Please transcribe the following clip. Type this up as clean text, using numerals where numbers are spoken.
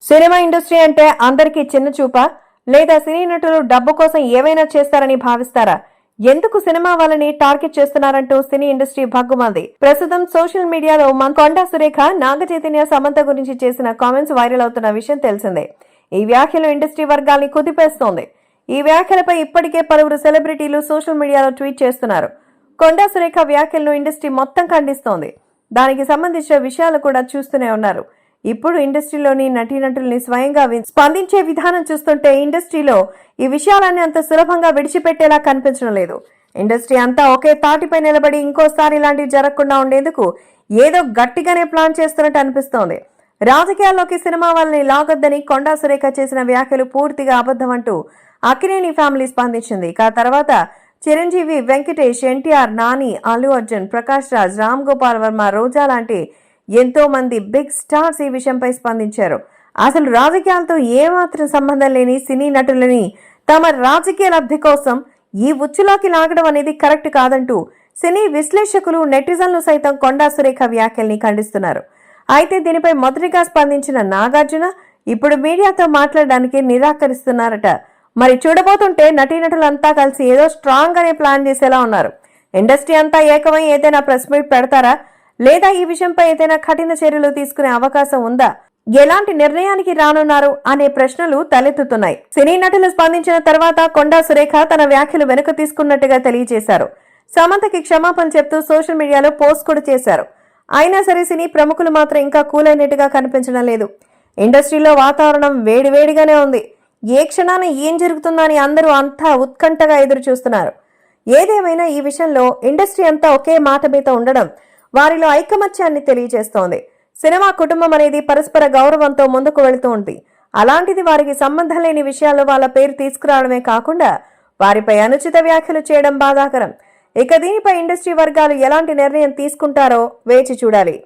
Cinema industry అంటే అందరికీ చిన్న చూపా లేదా సినీ నటులు డబ్బు కోసం ఏవైనా చేస్తారని భావిస్తారా? ఎందుకు సినిమా వాళ్ళని టార్గెట్ చేస్తున్నారంటూ సినీ ఇండస్ట్రీ భగ్గుమంది. ప్రస్తుతం సోషల్ మీడియాలో కొండా సురేఖ, నాగ చైతన్య, సమంత గురించి చేసిన కామెంట్స్ వైరల్ అవుతున్న విషయం తెలిసిందే. ఈ వ్యాఖ్యలు ఇండస్ట్రీ వర్గాల్ని కుదిపేస్తోంది. ఈ వ్యాఖ్యలపై ఇప్పటికే పలువురు సెలబ్రిటీలు సోషల్ మీడియాలో ట్వీట్ చేస్తున్నారు. కొండా సురేఖ వ్యాఖ్యలను ఇండస్ట్రీ మొత్తం ఖండిస్తోంది. దానికి సంబంధించిన విషయాలు కూడా చూస్తూనే ఉన్నారు. ఇప్పుడు ఇండస్ట్రీలోని నటీనటుల్ని స్వయంగా స్పందించే విధానం చూస్తుంటే ఇండస్ట్రీలో ఈ విషయాలన్నీ అంత సులభంగా విడిచిపెట్టేలా కనిపించడం లేదు. ఇండస్ట్రీ అంతా ఒకే తాటిపై నిలబడి ఇంకోసారి ఇలాంటివి జరగకుండా ఉండేందుకు ఏదో గట్టిగానే ప్లాన్ చేస్తున్నట్టు అనిపిస్తోంది. రాజకీయాల్లోకి సినిమా వాళ్ళని లాగొద్దని కొండా సురేఖ చేసిన వ్యాఖ్యలు పూర్తిగా అబద్ధమంటూ అక్కినేని ఫ్యామిలీ స్పందించింది. ఆ తర్వాత చిరంజీవి, వెంకటేష్, ఎన్టీఆర్, నాని, అల్లు అర్జున్, ప్రకాష్ రాజ్, రామ్ గోపాల్ వర్మ, రోజా లాంటి ఎంతో మంది బిగ్ స్టార్స్ ఈ విషయంపై స్పందించారు. అసలు రాజకీయాలతో ఏమాత్రం సంబంధం లేని సినీ నటులని తమ రాజకీయ లబ్ధి కోసం ఈ ఉచ్చులోకి లాగడం అనేది కరెక్ట్ కాదంటూ సినీ విశ్లేషకులు, నెటిజన్లు సైతం కొండా సురేఖ వ్యాఖ్యల్ని ఖండిస్తున్నారు. అయితే దీనిపై మొదటిగా స్పందించిన నాగార్జున ఇప్పుడు మీడియాతో మాట్లాడడానికి నిరాకరిస్తున్నారట. మరి చూడబోతుంటే నటీనటులంతా కలిసి ఏదో స్ట్రాంగ్ గానే ప్లాన్ చేసేలా ఉన్నారు. ఇండస్ట్రీ అంతా ఏకమై ఏదైనా ప్రెస్ మీట్ పెడతారా, లేదా ఈ విషయంపై ఏదైనా కఠిన చర్యలు తీసుకునే అవకాశం ఉందా, ఎలాంటి నిర్ణయానికి రానున్నారు అనే ప్రశ్నలు తలెత్తుతున్నాయి. సినీ నటులు స్పందించిన తర్వాత కొండా సురేఖ తన వ్యాఖ్యలు వెనుక తీసుకున్నట్టుగా తెలియజేశారు. సమంతకి క్షమాపణ చెప్తూ సోషల్ మీడియాలో పోస్ట్ కూడా చేశారు. అయినా సరే సినీ ప్రముఖులు మాత్రం ఇంకా కూల్ అయినట్టుగా కనిపించడం లేదు. ఇండస్ట్రీలో వాతావరణం వేడివేడిగానే ఉంది. ఏ క్షణాన ఏం జరుగుతుందని అందరూ అంతా ఉత్కంఠగా ఎదురు చూస్తున్నారు. ఏదేమైనా ఈ విషయంలో ఇండస్ట్రీ అంతా ఒకే మాట మీద ఉండడం వారిలో ఐకమత్యాన్ని తెలియజేస్తోంది. సినిమా కుటుంబం అనేది పరస్పర గౌరవంతో ముందుకు వెళుతూ ఉంది. అలాంటిది వారికి సంబంధం లేని విషయాల్లో వాళ్ళ పేరు తీసుకురావడమే కాకుండా వారిపై అనుచిత వ్యాఖ్యలు చేయడం బాధాకరం. ఇక దీనిపై ఇండస్ట్రీ వర్గాలు ఎలాంటి నిర్ణయం తీసుకుంటారో వేచి చూడాలి.